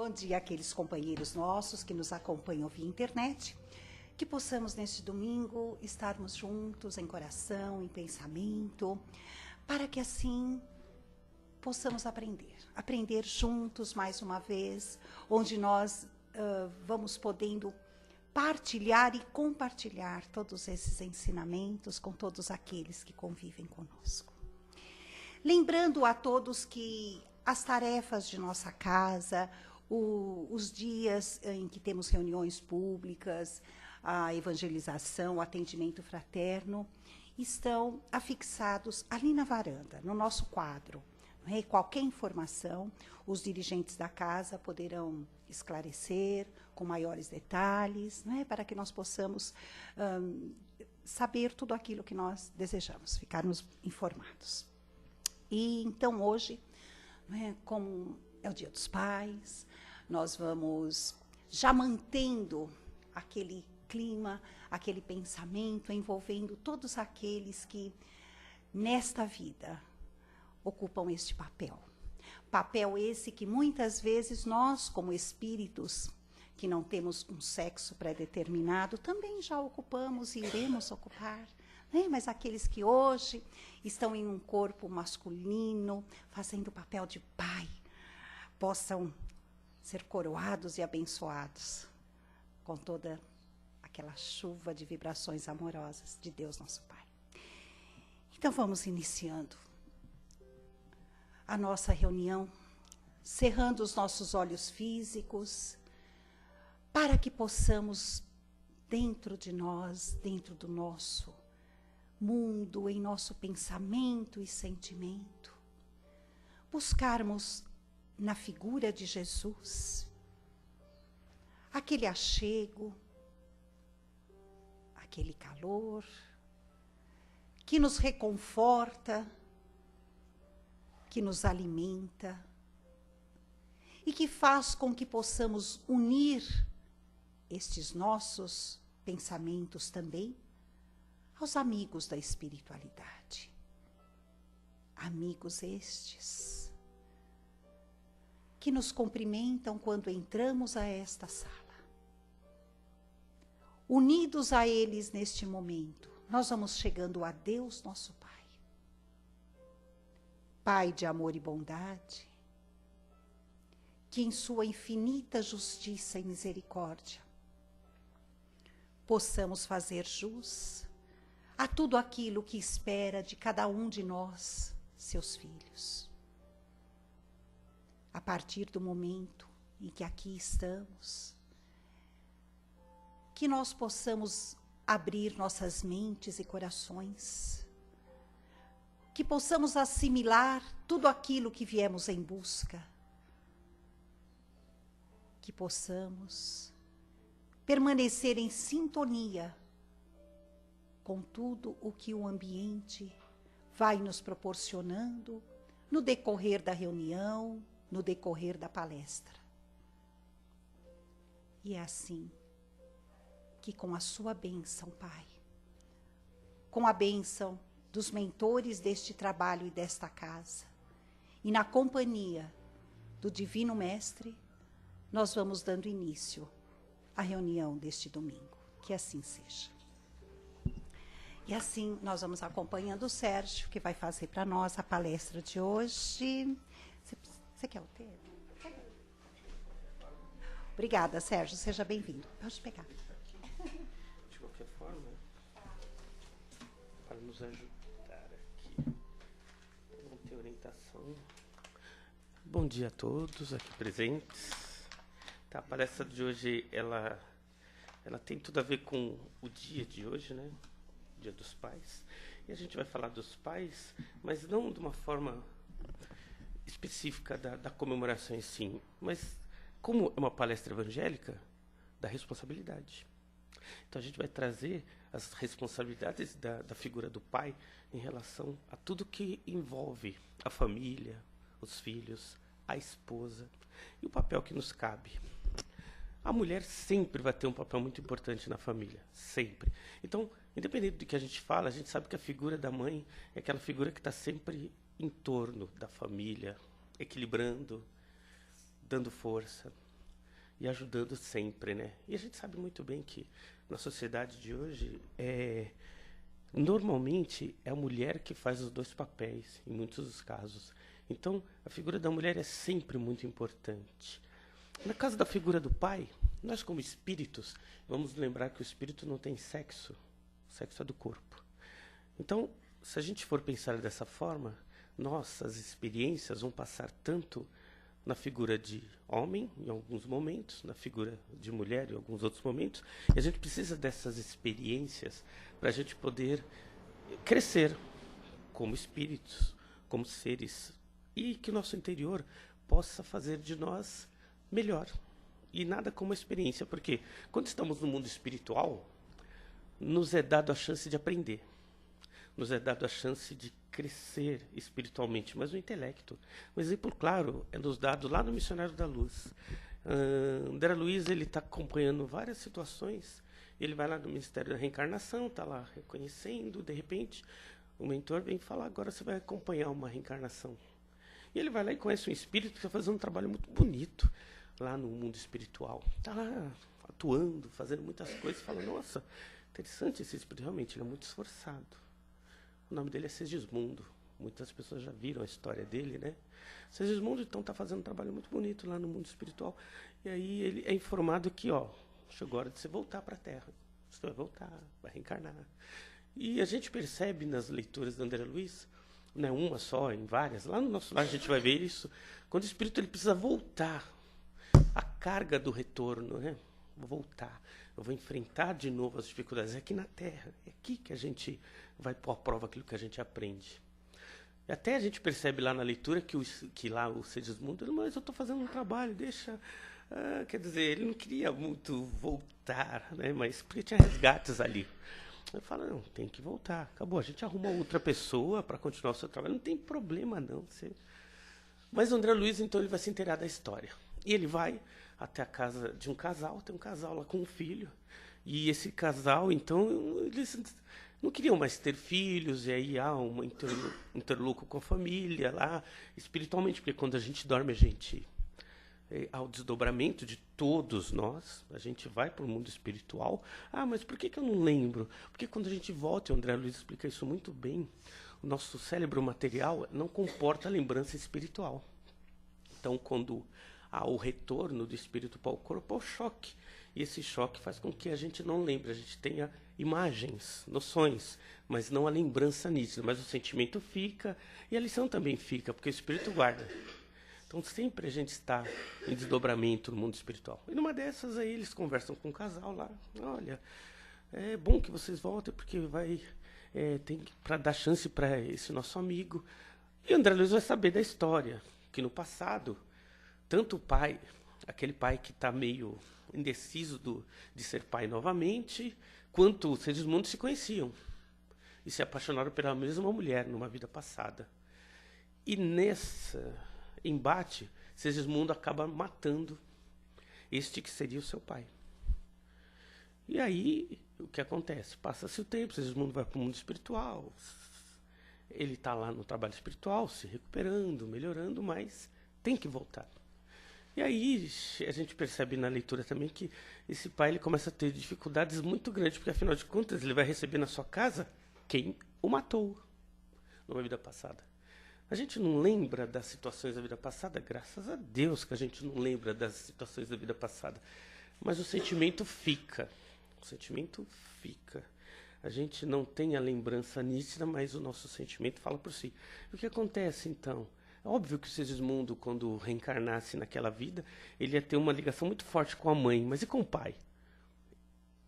Bom dia àqueles companheiros nossos que nos acompanham via internet. Que possamos, neste domingo, estarmos juntos em coração, em pensamento, para que assim possamos aprender juntos mais uma vez, onde nós vamos podendo partilhar e compartilhar todos esses ensinamentos com todos aqueles que convivem conosco. Lembrando a todos que as tarefas de nossa casa, os dias em que temos reuniões públicas, a evangelização, o atendimento fraterno, estão afixados ali na varanda, no nosso quadro. Não é? Qualquer informação, os dirigentes da casa poderão esclarecer com maiores detalhes, não é? Para que nós possamos saber tudo aquilo que nós desejamos, ficarmos informados. E então hoje, não é? Como é o Dia dos Pais, nós vamos já mantendo aquele clima, aquele pensamento envolvendo todos aqueles que nesta vida ocupam este papel. Papel esse que muitas vezes nós, como espíritos que não temos um sexo pré-determinado, também já ocupamos e iremos ocupar. Né? Mas aqueles que hoje estão em um corpo masculino, fazendo o papel de pai, possam ser coroados e abençoados com toda aquela chuva de vibrações amorosas de Deus, nosso Pai. Então vamos iniciando a nossa reunião, cerrando os nossos olhos físicos, para que possamos, dentro de nós, dentro do nosso mundo, em nosso pensamento e sentimento, buscarmos na figura de Jesus aquele achego, aquele calor que nos reconforta, que nos alimenta e que faz com que possamos unir estes nossos pensamentos também aos amigos da espiritualidade. Amigos estes que nos cumprimentam quando entramos a esta sala. Unidos a eles neste momento, nós vamos chegando a Deus, nosso Pai. Pai de amor e bondade, que em sua infinita justiça e misericórdia possamos fazer jus a tudo aquilo que espera de cada um de nós, seus filhos. A partir do momento em que aqui estamos, que nós possamos abrir nossas mentes e corações, que possamos assimilar tudo aquilo que viemos em busca, que possamos permanecer em sintonia com tudo o que o ambiente vai nos proporcionando no decorrer da reunião, no decorrer da palestra. E é assim que com a sua bênção, Pai, com a bênção dos mentores deste trabalho e desta casa, e na companhia do Divino Mestre, nós vamos dando início à reunião deste domingo. Que assim seja. E assim nós vamos acompanhando o Sérgio, que vai fazer para nós a palestra de hoje. Você quer o termo? Obrigada, Sérgio. Seja bem-vindo. Pode pegar. De qualquer forma, para nos ajudar aqui, vamos ter orientação. Bom dia a todos aqui presentes. Tá, a palestra de hoje, ela tem tudo a ver com o dia de hoje, né? Dia dos Pais. E a gente vai falar dos pais, mas não de uma forma específica da comemoração em si, mas como é uma palestra evangélica, da responsabilidade. Então a gente vai trazer as responsabilidades da figura do pai em relação a tudo que envolve a família, os filhos, a esposa e o papel que nos cabe. A mulher sempre vai ter um papel muito importante na família, sempre. Então, independente do que a gente fala, a gente sabe que a figura da mãe é aquela figura que está sempre em torno da família, equilibrando, dando força. e ajudando sempre, né? E a gente sabe muito bem que na sociedade de hoje, normalmente é a mulher que faz os dois papéis, em muitos dos casos. Então, a figura da mulher é sempre muito importante. No caso da figura do pai, nós como espíritos, vamos lembrar que o espírito não tem sexo, o sexo é do corpo. Então, se a gente for pensar dessa forma, nossas experiências vão passar tanto na figura de homem, em alguns momentos, na figura de mulher, em alguns outros momentos, e a gente precisa dessas experiências para a gente poder crescer como espíritos, como seres, e que o nosso interior possa fazer de nós melhor. E nada como a experiência, porque quando estamos no mundo espiritual, nos é dado a chance de aprender, nos é dado a chance de crescer espiritualmente, mas o intelecto. Um exemplo claro é nos dado lá no Missionário da Luz. André Luiz, ele está acompanhando várias situações, ele vai lá no Ministério da Reencarnação, está lá reconhecendo, de repente, o mentor vem falar, agora você vai acompanhar uma reencarnação. E ele vai lá e conhece um espírito que está fazendo um trabalho muito bonito lá no mundo espiritual. Está lá atuando, fazendo muitas coisas, fala, nossa, interessante esse espírito, realmente, ele é muito esforçado. O nome dele é Segismundo. Muitas pessoas já viram a história dele, né? Segismundo, então, está fazendo um trabalho muito bonito lá no mundo espiritual. E aí ele é informado que, chegou a hora de você voltar para a Terra. Você vai voltar, vai reencarnar. E a gente percebe nas leituras de André Luiz, não é uma só, em várias, lá no nosso lar a gente vai ver isso, quando o espírito ele precisa voltar, a carga do retorno, né? Vou voltar, eu vou enfrentar de novo as dificuldades. É aqui na Terra, é aqui que a gente vai pôr à prova aquilo que a gente aprende. E até a gente percebe lá na leitura que lá o Segismundo, mas eu estou fazendo um trabalho, deixa... quer dizer, ele não queria muito voltar, né? Mas porque tinha resgates ali. Ele fala, não, tem que voltar, acabou, a gente arruma outra pessoa para continuar o seu trabalho, não tem problema não. Mas o André Luiz, então, ele vai se inteirar da história. E ele vai até a casa de um casal, tem um casal lá com um filho, e esse casal, então, eles não queriam mais ter filhos, e aí há um interlocução com a família lá, espiritualmente, porque quando a gente dorme, a gente... ao desdobramento de todos nós, a gente vai para o mundo espiritual. Mas por que eu não lembro? Porque quando a gente volta, e o André Luiz explica isso muito bem, o nosso cérebro material não comporta lembrança espiritual. Então, quando há o retorno do espírito para o corpo, há o choque. E esse choque faz com que a gente não lembre, a gente tenha imagens, noções, mas não a lembrança nítida. Mas o sentimento fica e a lição também fica, porque o espírito guarda. Então, sempre a gente está em desdobramento no mundo espiritual. E numa dessas aí, eles conversam com um casal lá. Olha, é bom que vocês voltem, porque tem para dar chance para esse nosso amigo. E André Luiz vai saber da história, que no passado, tanto o pai, aquele pai que está meio indeciso de ser pai novamente, quanto o Segismundo se conheciam. E se apaixonaram pela mesma mulher numa vida passada. E nessa... embate, Segismundo acaba matando este que seria o seu pai. E aí, o que acontece? Passa-se o tempo, Segismundo vai para o mundo espiritual, ele está lá no trabalho espiritual, se recuperando, melhorando, mas tem que voltar. E aí, a gente percebe na leitura também que esse pai ele começa a ter dificuldades muito grandes, porque afinal de contas, ele vai receber na sua casa quem o matou numa vida passada. A gente não lembra das situações da vida passada, graças a Deus que a gente não lembra das situações da vida passada. Mas o sentimento fica. O sentimento fica. A gente não tem a lembrança nítida, mas o nosso sentimento fala por si. O que acontece, então? É óbvio que o Segismundo, quando reencarnasse naquela vida, ele ia ter uma ligação muito forte com a mãe, mas e com o pai?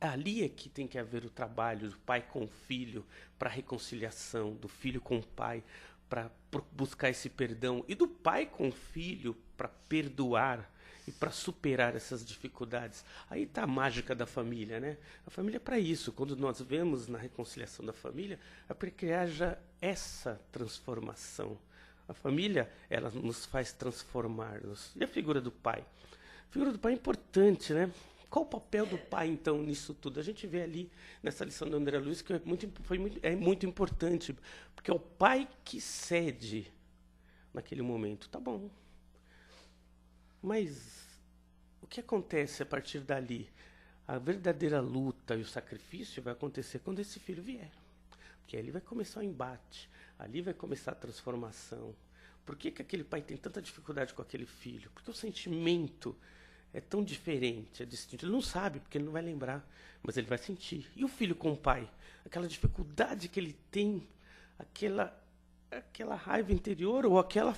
Ali é que tem que haver o trabalho do pai com o filho, para a reconciliação, do filho com o pai, para buscar esse perdão, e do pai com o filho para perdoar e para superar essas dificuldades. Aí está a mágica da família, né? A família é para isso. Quando nós vemos na reconciliação da família, é para que haja essa transformação. A família, ela nos faz transformar-nos. E a figura do pai? A figura do pai é importante, né? Qual o papel do pai, então, nisso tudo? A gente vê ali, nessa lição do André Luiz, que é muito importante, porque é o pai que cede naquele momento. Tá bom. Mas o que acontece a partir dali? A verdadeira luta e o sacrifício vai acontecer quando esse filho vier. Porque ali vai começar o embate, ali vai começar a transformação. Por que aquele pai tem tanta dificuldade com aquele filho? Porque o sentimento é tão diferente, é distinto. Ele não sabe, porque ele não vai lembrar, mas ele vai sentir. E o filho com o pai? Aquela dificuldade que ele tem, aquela raiva interior, ou aquela...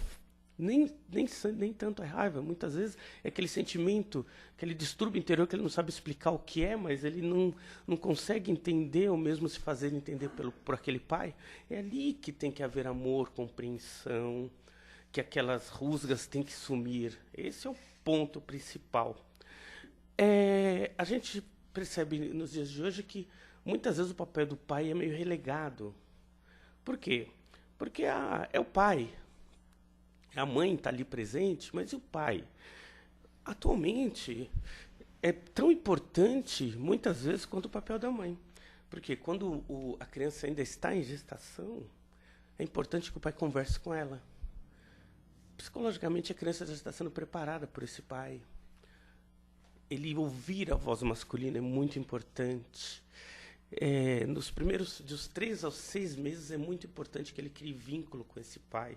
Nem tanto é raiva, muitas vezes é aquele sentimento, aquele distúrbio interior que ele não sabe explicar o que é, mas ele não consegue entender ou mesmo se fazer entender por aquele pai. É ali que tem que haver amor, compreensão, que aquelas rusgas têm que sumir. Esse é o ponto principal. A gente percebe nos dias de hoje que muitas vezes o papel do pai é meio relegado. Por quê? Porque é o pai. A mãe está ali presente, mas e o pai? Atualmente, é tão importante, muitas vezes, quanto o papel da mãe. Porque quando a criança ainda está em gestação, é importante que o pai converse com ela. Psicologicamente, a criança já está sendo preparada por esse pai. Ele ouvir a voz masculina é muito importante. Nos primeiros, dos 3 aos 6 meses, é muito importante que ele crie vínculo com esse pai.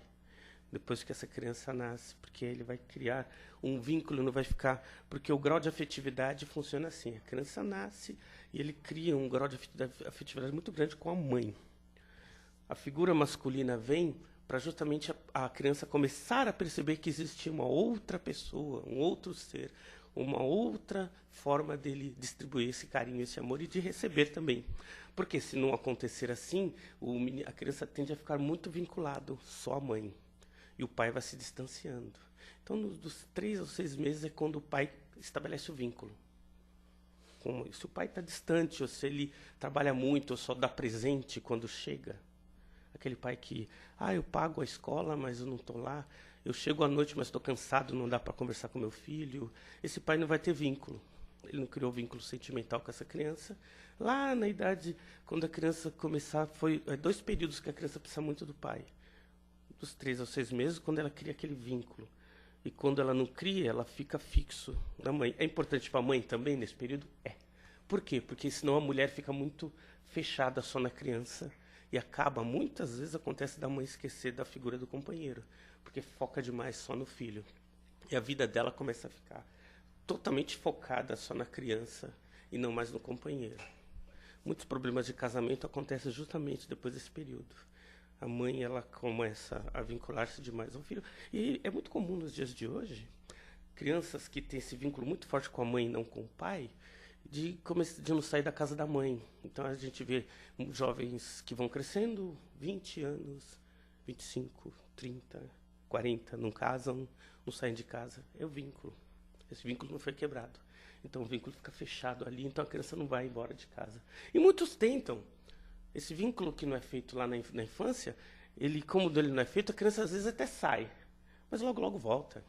Depois que essa criança nasce, porque ele vai criar um vínculo, não vai ficar... Porque o grau de afetividade funciona assim. A criança nasce e ele cria um grau de afetividade muito grande com a mãe. A figura masculina vem para justamente a criança começar a perceber que existe uma outra pessoa, um outro ser, uma outra forma dele distribuir esse carinho, esse amor e de receber também. Porque se não acontecer assim, a criança tende a ficar muito vinculado só à mãe. E o pai vai se distanciando. Então, dos 3 aos 6 meses é quando o pai estabelece o vínculo. Se o pai está distante, ou se ele trabalha muito, ou só dá presente quando chega. Aquele pai que, eu pago a escola, mas eu não estou lá. Eu chego à noite, mas estou cansado, não dá para conversar com meu filho. Esse pai não vai ter vínculo. Ele não criou vínculo sentimental com essa criança. Lá na idade, quando a criança começar, foi 2 períodos que a criança precisa muito do pai. Dos 3 aos 6 meses, quando ela cria aquele vínculo. E quando ela não cria, ela fica fixo na mãe. É importante para a mãe também, nesse período? Por quê? Porque senão a mulher fica muito fechada só na criança e muitas vezes acontece da mãe esquecer da figura do companheiro, porque foca demais só no filho. E a vida dela começa a ficar totalmente focada só na criança e não mais no companheiro. Muitos problemas de casamento acontecem justamente depois desse período. A mãe, ela começa a vincular-se demais ao filho. E é muito comum nos dias de hoje, crianças que têm esse vínculo muito forte com a mãe e não com o pai, de não sair da casa da mãe. Então a gente vê jovens que vão crescendo, 20 anos, 25, 30, 40, não casam, não saem de casa. É o vínculo. Esse vínculo não foi quebrado. Então o vínculo fica fechado ali, então a criança não vai embora de casa. E muitos tentam. Esse vínculo que não é feito lá na infância, como ele não é feito, a criança às vezes até sai, mas logo volta.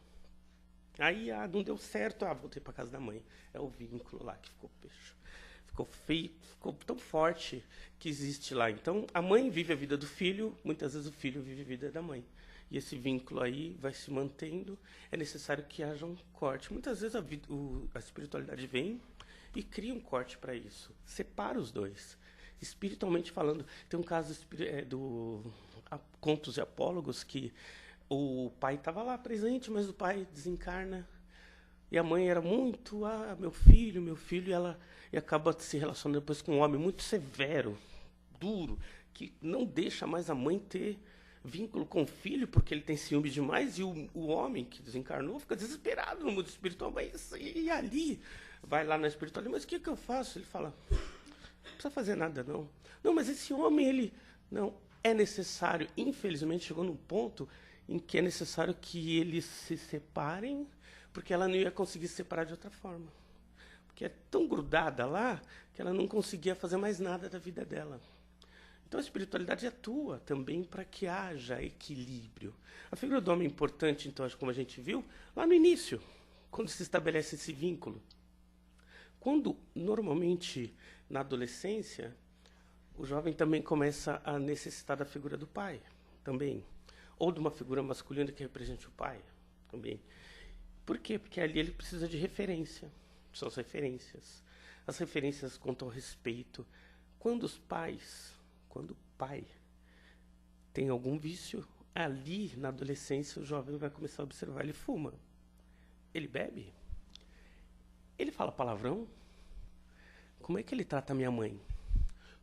Aí, não deu certo, voltei para casa da mãe. É o vínculo lá que ficou feio, ficou tão forte que existe lá. Então, a mãe vive a vida do filho, muitas vezes o filho vive a vida da mãe. E esse vínculo aí vai se mantendo, é necessário que haja um corte. Muitas vezes a espiritualidade vem e cria um corte para isso, separa os dois. Espiritualmente falando, tem um caso do Contos e Apólogos que o pai estava lá presente, mas o pai desencarna e a mãe era muito, meu filho, e acaba se relacionando depois com um homem muito severo, duro, que não deixa mais a mãe ter vínculo com o filho, porque ele tem ciúme demais, e o homem que desencarnou fica desesperado no mundo espiritual, e ali, vai lá na espiritualidade, mas o que eu faço? Ele fala... Não precisa fazer nada, não. Não, mas esse homem, não, é necessário, infelizmente, chegou num ponto em que é necessário que eles se separem, porque ela não ia conseguir se separar de outra forma. Porque é tão grudada lá, que ela não conseguia fazer mais nada da vida dela. Então a espiritualidade atua também para que haja equilíbrio. A figura do homem é importante, então, como a gente viu, lá no início, quando se estabelece esse vínculo. Quando, normalmente, na adolescência, o jovem também começa a necessitar da figura do pai, também. Ou de uma figura masculina que represente o pai, também. Por quê? Porque ali ele precisa de referência. São as referências. As referências quanto ao respeito. Quando o pai tem algum vício, ali na adolescência o jovem vai começar a observar. Ele fuma, ele bebe, ele fala palavrão. Como é que ele trata a minha mãe?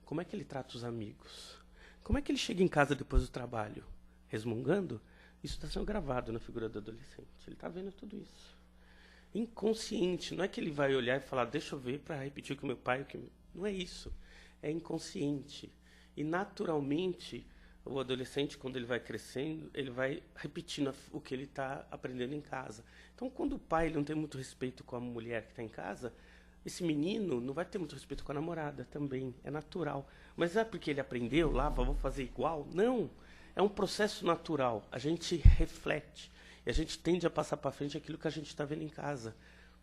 Como é que ele trata os amigos? Como é que ele chega em casa depois do trabalho? Resmungando? Isso está sendo gravado na figura do adolescente. Ele está vendo tudo isso. Inconsciente. Não é que ele vai olhar e falar, deixa eu ver para repetir o que meu pai... Não é isso. É inconsciente. E naturalmente, o adolescente, quando ele vai crescendo, ele vai repetindo o que ele está aprendendo em casa. Então, quando o pai ele não tem muito respeito com a mulher que está em casa, esse menino não vai ter muito respeito com a namorada também. É natural. Mas é porque ele aprendeu lá, vou fazer igual? Não. É um processo natural. A gente reflete. E a gente tende a passar para frente aquilo que a gente está vendo em casa.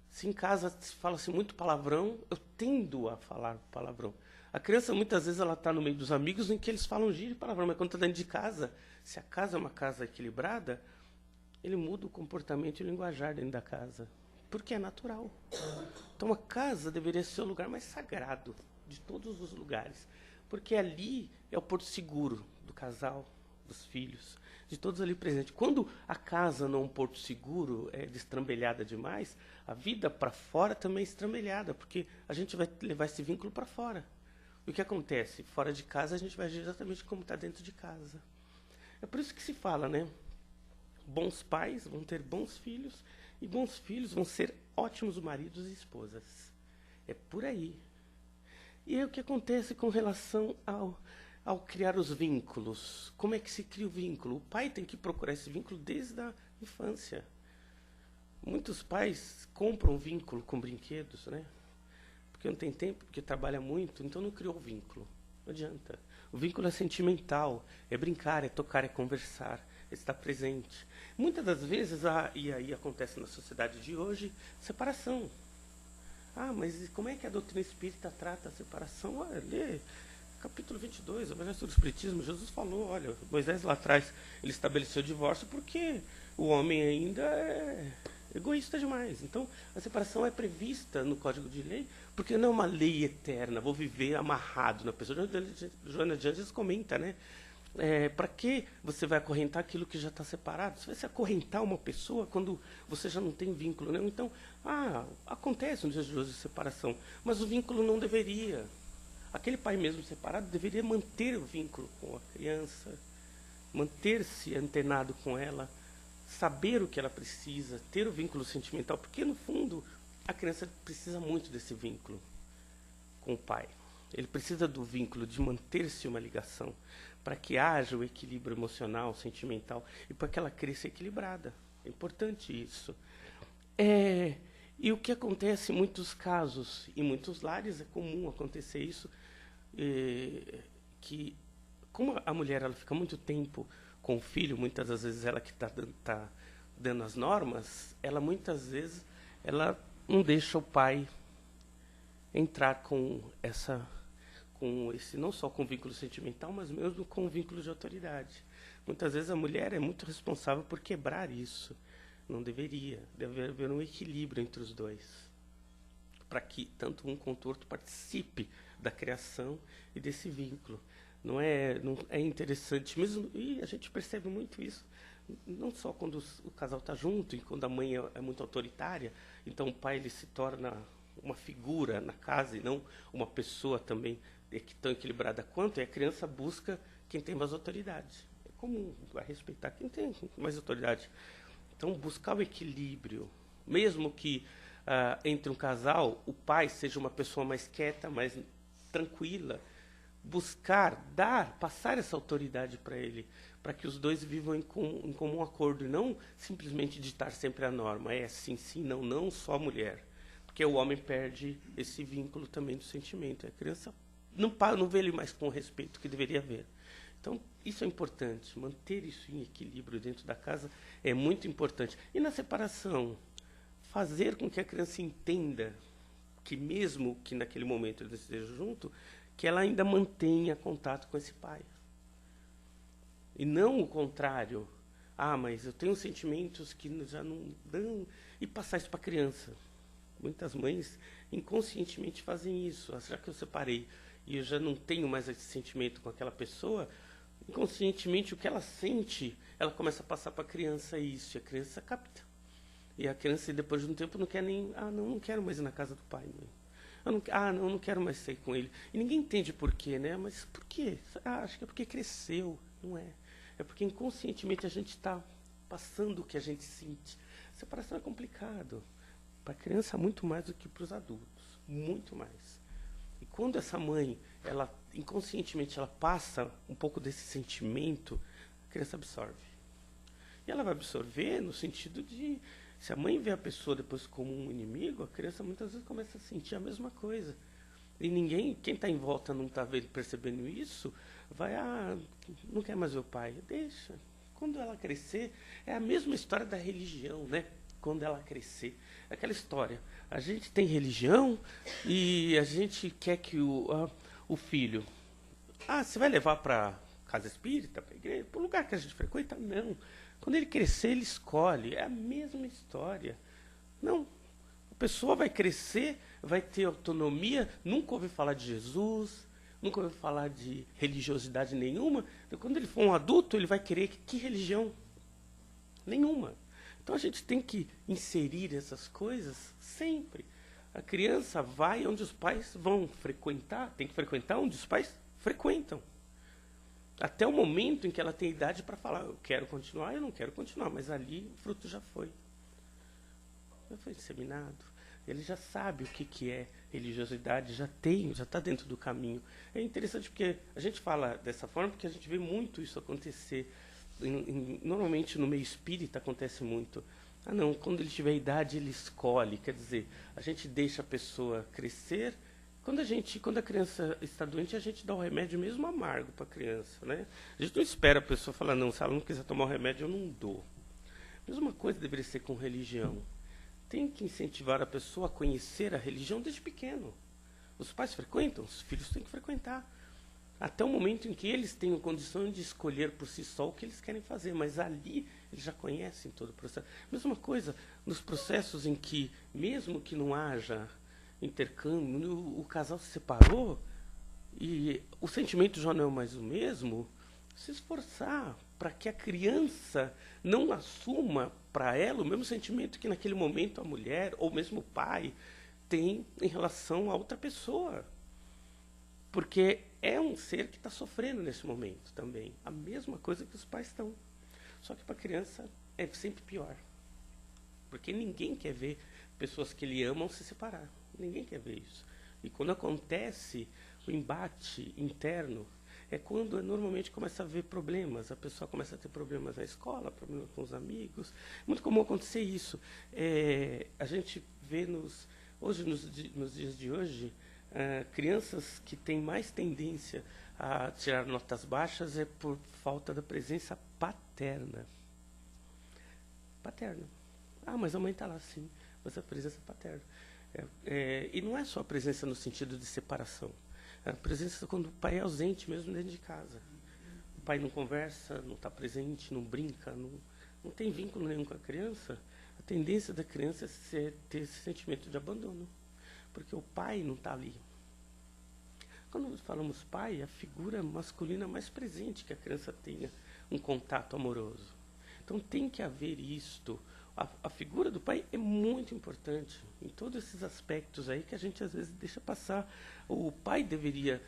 Se em casa se fala-se muito palavrão, eu tendo a falar palavrão. A criança, muitas vezes, ela está no meio dos amigos em que eles falam gíria e palavrão. Mas quando está dentro de casa, se a casa é uma casa equilibrada, ele muda o comportamento e o linguajar dentro da casa. Porque é natural. Então a casa deveria ser o lugar mais sagrado de todos os lugares. Porque ali é o porto seguro do casal, dos filhos, de todos ali presentes. Quando a casa não é um porto seguro, é destrambelhada demais, a vida para fora também é estrambelhada, porque a gente vai levar esse vínculo para fora. E o que acontece? Fora de casa a gente vai agir exatamente como está dentro de casa. É por isso que se fala, né? Bons pais vão ter bons filhos, e bons filhos vão ser ótimos maridos e esposas. É por aí. E é o que acontece com relação ao criar os vínculos. Como é que se cria o vínculo? O pai tem que procurar esse vínculo desde a infância. Muitos pais compram vínculo com brinquedos, né? Porque não tem tempo, porque trabalha muito, então não criou o vínculo. Não adianta. O vínculo é sentimental, é brincar, é tocar, é conversar, é estar presente. Muitas das vezes, e aí acontece na sociedade de hoje, separação. Ah, mas como é que a doutrina espírita trata a separação? Olha, lê capítulo 22, o Evangelho do Espiritismo. Jesus falou, olha, Moisés lá atrás, ele estabeleceu o divórcio porque o homem ainda é egoísta demais. Então, a separação é prevista no Código de Lei, porque não é uma lei eterna, vou viver amarrado na pessoa. Joana de Anjos comenta, né? Para que você vai acorrentar aquilo que já está separado? Você vai se acorrentar uma pessoa quando você já não tem vínculo, né? Então, acontece um dia de hoje de separação, mas o vínculo não deveria. Aquele pai mesmo separado deveria manter o vínculo com a criança, manter-se antenado com ela, saber o que ela precisa, ter o vínculo sentimental, porque no fundo a criança precisa muito desse vínculo com o pai. Ele precisa do vínculo, de manter-se uma ligação, para que haja o equilíbrio emocional, sentimental, e para que ela cresça equilibrada. É importante isso. E o que acontece em muitos casos, em muitos lares é comum acontecer isso, que como a mulher ela fica muito tempo com o filho, muitas das vezes ela que está dando as normas, ela muitas vezes ela não deixa o pai entrar com esse, não só com vínculo sentimental, mas mesmo com o vínculo de autoridade. Muitas vezes a mulher é muito responsável por quebrar isso. Não deveria. Deve haver um equilíbrio entre os dois, para que tanto um quanto o outro participe da criação e desse vínculo. Não é interessante mesmo, e a gente percebe muito isso, não só quando o casal está junto, e quando a mãe é muito autoritária, então o pai ele se torna uma figura na casa e não uma pessoa também tão equilibrada quanto, e a criança busca quem tem mais autoridade. É comum, vai respeitar quem tem mais autoridade. Então, buscar o equilíbrio, mesmo que entre um casal, o pai seja uma pessoa mais quieta, mais tranquila, buscar, passar essa autoridade para ele, para que os dois vivam em comum acordo, e não simplesmente ditar sempre a norma. É sim, sim, não, não só a mulher. Porque o homem perde esse vínculo também do sentimento. A criança não vê ele mais com o respeito que deveria haver. Então, isso é importante. Manter isso em equilíbrio dentro da casa é muito importante. E na separação, fazer com que a criança entenda que mesmo que naquele momento ele esteja junto, que ela ainda mantenha contato com esse pai. E não o contrário. Ah, mas eu tenho sentimentos que já não dão... E passar isso para a criança. Muitas mães inconscientemente fazem isso. Já que eu separei e eu já não tenho mais esse sentimento com aquela pessoa, inconscientemente o que ela sente, ela começa a passar para a criança isso. E a criança capta. E a criança, depois de um tempo, não quer nem... Ah, não quero mais ir na casa do pai, mãe. Não quero mais sair com ele. E ninguém entende por quê, né? Mas por quê? Acho que é porque cresceu. Não é. É porque inconscientemente a gente está passando o que a gente sente. Separação é complicado. Para a criança, muito mais do que para os adultos. Muito mais. E quando essa mãe, ela inconscientemente, ela passa um pouco desse sentimento, a criança absorve. E ela vai absorver no sentido de... Se a mãe vê a pessoa depois como um inimigo, a criança muitas vezes começa a sentir a mesma coisa. E ninguém, quem está em volta não está percebendo isso, vai, não quer mais ver o pai. Deixa. Quando ela crescer, é a mesma história da religião, né? Quando ela crescer. É aquela história. A gente tem religião e a gente quer que o filho... você vai levar para casa espírita, para a igreja, para o lugar que a gente frequenta? Não. Quando ele crescer, ele escolhe. É a mesma história. Não. A pessoa vai crescer, vai ter autonomia, nunca ouviu falar de Jesus, nunca ouviu falar de religiosidade nenhuma. Então, quando ele for um adulto, ele vai querer que religião? Nenhuma. Então, a gente tem que inserir essas coisas sempre. A criança vai onde os pais vão frequentar, tem que frequentar onde os pais frequentam. Até o momento em que ela tem idade para falar, eu quero continuar, eu não quero continuar, mas ali o fruto já foi inseminado. Ele já sabe o que é religiosidade, já está dentro do caminho. É interessante porque a gente fala dessa forma porque a gente vê muito isso acontecer. Normalmente no meio espírita acontece muito. Quando ele tiver idade ele escolhe, quer dizer, a gente deixa a pessoa crescer. Quando a criança está doente, a gente dá o remédio mesmo amargo para a criança, né? A gente não espera a pessoa falar, não, se ela não quiser tomar o remédio, eu não dou. A mesma coisa deveria ser com religião. Tem que incentivar a pessoa a conhecer a religião desde pequeno. Os pais frequentam, os filhos têm que frequentar. Até o momento em que eles tenham condição de escolher por si só o que eles querem fazer. Mas ali, eles já conhecem todo o processo. Mesma coisa nos processos em que, mesmo que não haja intercâmbio, o casal se separou e o sentimento já não é mais o mesmo, se esforçar para que a criança não assuma para ela o mesmo sentimento que naquele momento a mulher ou mesmo o pai tem em relação a outra pessoa. Porque é um ser que está sofrendo nesse momento também. A mesma coisa que os pais estão. Só que para a criança é sempre pior. Porque ninguém quer ver pessoas que ele amam se separar. Ninguém quer ver isso. E quando acontece o embate interno, é quando normalmente começa a haver problemas. A pessoa começa a ter problemas na escola, problemas com os amigos. Muito comum acontecer isso. A gente vê nos dias de hoje, crianças que têm mais tendência a tirar notas baixas é por falta da presença paterna. Paterna. Mas a mãe está lá sim, mas a presença paterna. E não é só a presença no sentido de separação. É a presença quando o pai é ausente mesmo dentro de casa. O pai não conversa, não está presente, não brinca, não tem vínculo nenhum com a criança. A tendência da criança é ter esse sentimento de abandono. Porque o pai não está ali. Quando falamos pai, é a figura masculina mais presente que a criança tenha um contato amoroso. Então tem que haver isto. A figura do pai é muito importante em todos esses aspectos aí que a gente às vezes deixa passar. O pai deveria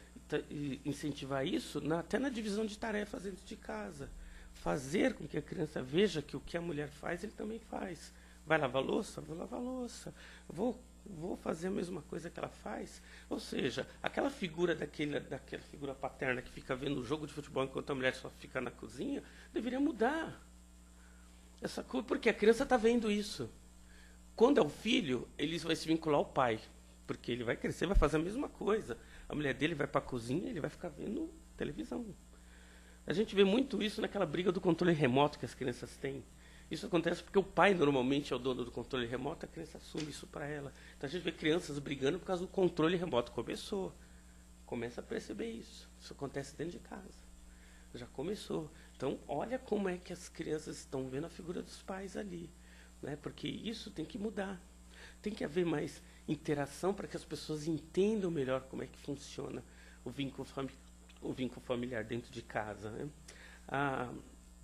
incentivar isso até na divisão de tarefas dentro de casa. Fazer com que a criança veja que o que a mulher faz, ele também faz. Vai lavar louça? Vou lavar louça. Vou fazer a mesma coisa que ela faz. Ou seja, aquela figura daquela figura paterna que fica vendo o jogo de futebol enquanto a mulher só fica na cozinha, deveria mudar. Porque a criança está vendo isso. Quando é o filho, ele vai se vincular ao pai. Porque ele vai crescer, vai fazer a mesma coisa. A mulher dele vai para a cozinha, ele vai ficar vendo televisão. A gente vê muito isso naquela briga do controle remoto que as crianças têm. Isso acontece porque o pai normalmente é o dono do controle remoto, a criança assume isso para ela. Então a gente vê crianças brigando por causa do controle remoto. Começa a perceber isso. Isso acontece dentro de casa. Já começou. Então, olha como é que as crianças estão vendo a figura dos pais ali, né? Porque isso tem que mudar. Tem que haver mais interação para que as pessoas entendam melhor como é que funciona o vínculo familiar dentro de casa, né?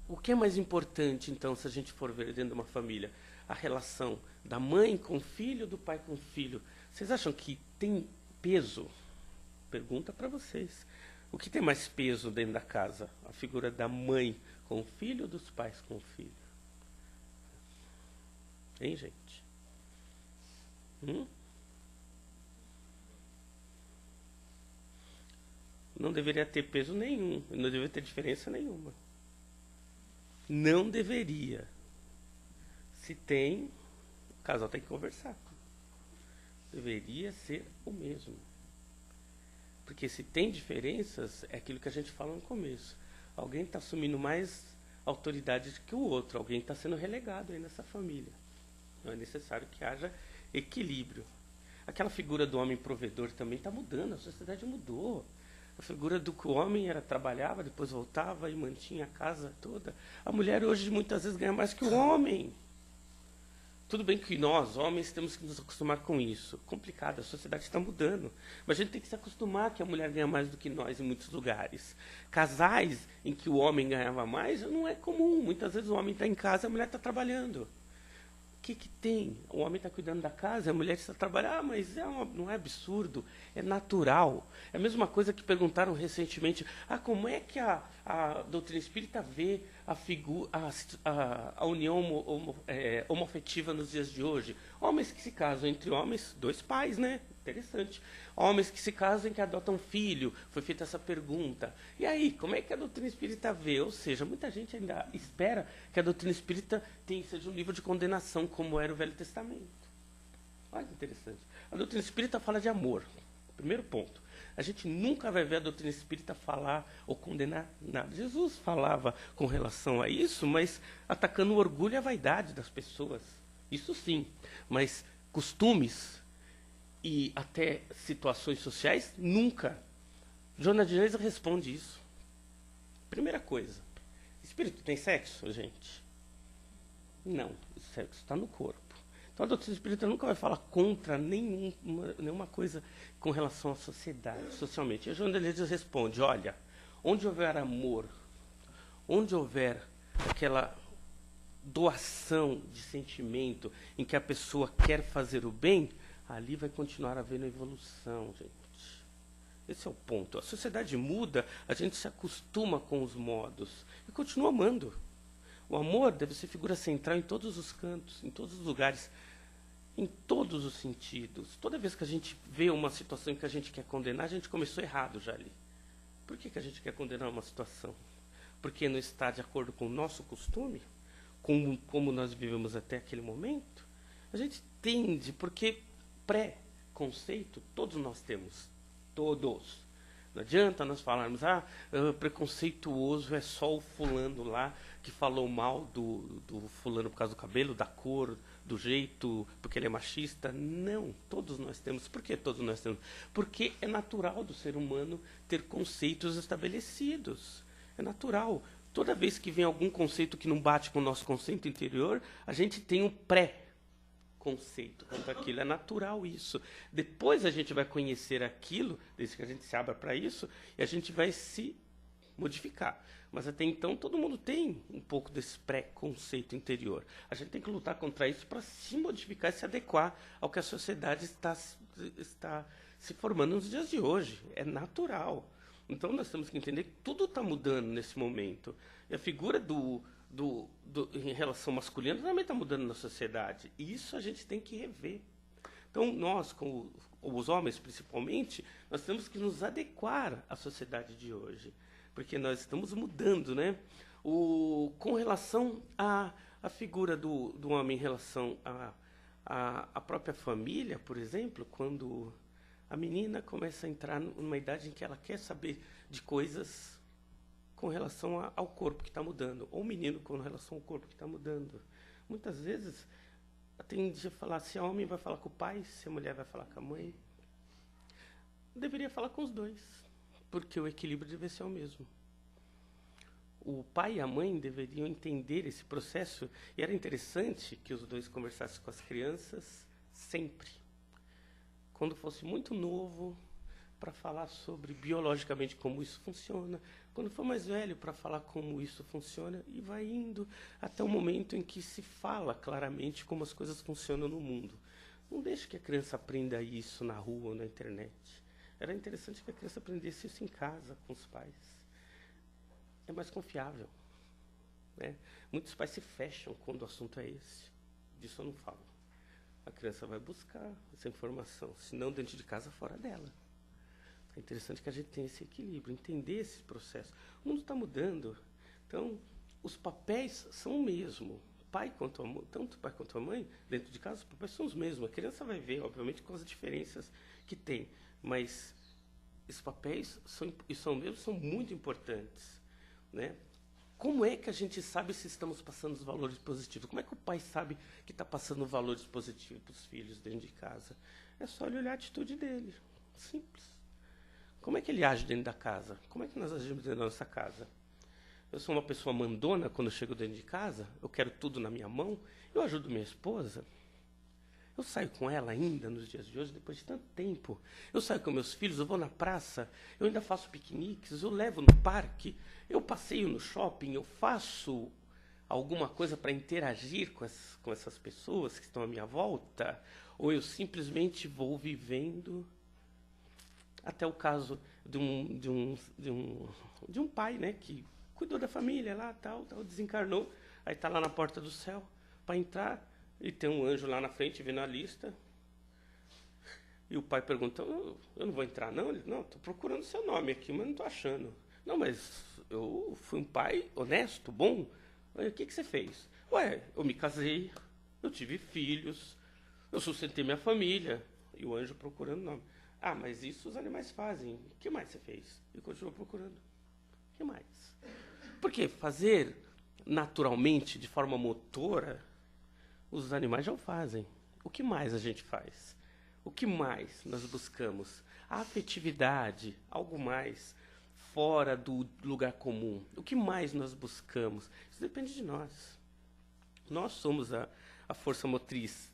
O que é mais importante, então, se a gente for ver dentro de uma família? A relação da mãe com o filho, do pai com o filho. Vocês acham que tem peso? Pergunta para vocês. O que tem mais peso dentro da casa? A figura da mãe com o filho ou dos pais com o filho? Hein, gente? Não deveria ter peso nenhum. Não deveria ter diferença nenhuma. Não deveria. Se tem, o casal tem que conversar. Deveria ser o mesmo. Porque se tem diferenças, é aquilo que a gente fala no começo. Alguém está assumindo mais autoridade do que o outro. Alguém está sendo relegado aí nessa família. Então é necessário que haja equilíbrio. Aquela figura do homem provedor também está mudando. A sociedade mudou. A figura do que o homem trabalhava, depois voltava e mantinha a casa toda. A mulher hoje muitas vezes ganha mais que o homem. Tudo bem que nós, homens, temos que nos acostumar com isso. Complicado, a sociedade está mudando. Mas a gente tem que se acostumar que a mulher ganha mais do que nós em muitos lugares. Casais em que o homem ganhava mais não é comum. Muitas vezes o homem está em casa e a mulher está trabalhando. O que tem? O homem está cuidando da casa, a mulher está trabalhando. Mas não é absurdo, é natural. É a mesma coisa que perguntaram recentemente. Como é que a doutrina espírita vê a união homoafetiva nos dias de hoje? Homens que se casam entre homens, 2 pais, né? Interessante. Homens que se casam e que adotam filho. Foi feita essa pergunta. E aí, como é que a doutrina espírita vê? Ou seja, muita gente ainda espera que a doutrina espírita seja um livro de condenação, como era o Velho Testamento. Olha que interessante. A doutrina espírita fala de amor. Primeiro ponto. A gente nunca vai ver a doutrina espírita falar ou condenar nada. Jesus falava com relação a isso, mas atacando o orgulho e a vaidade das pessoas. Isso sim. Mas costumes e até situações sociais, nunca. Joana de Anjos responde isso. Primeira coisa. Espírito tem sexo, gente? Não. O sexo está no corpo. Então a doutrina espírita nunca vai falar contra nenhuma coisa com relação à sociedade, socialmente. E a Joana de Anjos responde, olha, onde houver amor, onde houver aquela doação de sentimento em que a pessoa quer fazer o bem, ali vai continuar havendo evolução, gente. Esse é o ponto. A sociedade muda, a gente se acostuma com os modos e continua amando. O amor deve ser figura central em todos os cantos, em todos os lugares, em todos os sentidos. Toda vez que a gente vê uma situação que a gente quer condenar, a gente começou errado já ali. Por que a gente quer condenar uma situação? Porque não está de acordo com o nosso costume, como nós vivemos até aquele momento? A gente tende, porque pré-conceito todos nós temos. Todos. Não adianta nós falarmos, preconceituoso é só o fulano lá que falou mal do fulano por causa do cabelo, da cor, do jeito, porque ele é machista. Não, todos nós temos. Por que todos nós temos? Porque é natural do ser humano ter conceitos estabelecidos. É natural. Toda vez que vem algum conceito que não bate com o nosso conceito interior, a gente tem um pré-conceito quanto aquilo. É natural isso. Depois a gente vai conhecer aquilo, desde que a gente se abra para isso, e a gente vai se modificar. Mas até então todo mundo tem um pouco desse pré-conceito interior. A gente tem que lutar contra isso para se modificar e se adequar ao que a sociedade está se formando nos dias de hoje. É natural. Então nós temos que entender que tudo está mudando nesse momento. E a figura em relação masculina também está mudando na sociedade. E isso a gente tem que rever. Então nós, como os homens principalmente, nós temos que nos adequar à sociedade de hoje. Porque nós estamos mudando, né? Com relação à figura do homem em relação à própria família, por exemplo, quando a menina começa a entrar numa idade em que ela quer saber de coisas com relação ao corpo que está mudando, ou o menino com relação ao corpo que está mudando. Muitas vezes, tende a falar se a homem vai falar com o pai, se a mulher vai falar com a mãe. Deveria falar com os dois, porque o equilíbrio deve ser o mesmo. o pai e a mãe deveriam entender esse processo, e era interessante que os dois conversassem com as crianças sempre. Quando fosse muito novo, para falar sobre biologicamente como isso funciona. Quando for mais velho, para falar como isso funciona. E vai indo até o momento em que se fala claramente como as coisas funcionam no mundo. Não deixe que a criança aprenda isso na rua ou na internet. Era interessante que a criança aprendesse isso em casa, com os pais. É mais confiável, né? Muitos pais se fecham quando o assunto é esse. Disso eu não falo. A criança vai buscar essa informação, se não dentro de casa, fora dela. É interessante que a gente tenha esse equilíbrio, entender esse processo. O mundo está mudando, então os papéis são o mesmo. Tanto o pai quanto a mãe, dentro de casa, os papéis são os mesmos. A criança vai ver, obviamente, com as diferenças que tem, mas esses papéis são muito importantes, né? Como é que a gente sabe se estamos passando os valores positivos? Como é que o pai sabe que está passando valores positivos para os filhos dentro de casa? É só ele olhar a atitude dele. Simples. Como é que ele age dentro da casa? Como é que nós agimos dentro da nossa casa? Eu sou uma pessoa mandona quando eu chego dentro de casa, eu quero tudo na minha mão, eu ajudo minha esposa. Eu saio com ela ainda nos dias de hoje, depois de tanto tempo. Eu saio com meus filhos, eu vou na praça, eu ainda faço piqueniques, eu levo no parque, eu passeio no shopping, eu faço alguma coisa para interagir com essas pessoas que estão à minha volta, ou eu simplesmente vou vivendo. Até o caso de um pai, né, que cuidou da família lá, tal, desencarnou, aí está lá na porta do céu para entrar. E tem um anjo lá na frente vendo a lista. E o pai pergunta, eu não vou entrar não? Ele, não, estou procurando seu nome aqui, mas não estou achando. Não, mas eu fui um pai honesto, bom. O que você fez? Ué, eu me casei, eu tive filhos, eu sustentei minha família. E o anjo procurando o nome. Ah, mas isso os animais fazem. O que mais você fez? E continuou procurando. O que mais? Porque fazer naturalmente, de forma motora, os animais já o fazem. O que mais a gente faz? O que mais nós buscamos? A afetividade, algo mais fora do lugar comum. O que mais nós buscamos? Isso depende de nós. Nós somos a força motriz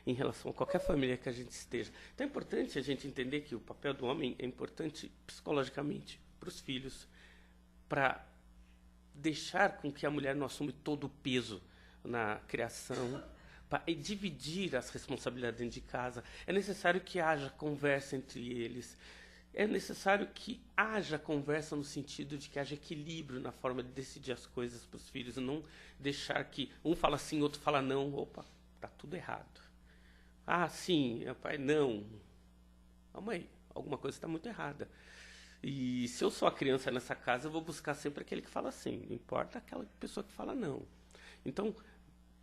em relação a qualquer família que a gente esteja. Então é importante a gente entender que o papel do homem é importante psicologicamente para os filhos, para deixar com que a mulher não assuma todo o peso na criação, para dividir as responsabilidades dentro de casa. É necessário que haja conversa entre eles. É necessário que haja conversa no sentido de que haja equilíbrio na forma de decidir as coisas para os filhos, e não deixar que um fala sim, outro fala não. Opa, está tudo errado. Ah, sim, pai, não. Ah, mãe, alguma coisa está muito errada. E se eu sou a criança nessa casa, eu vou buscar sempre aquele que fala sim, não importa aquela pessoa que fala não. Então,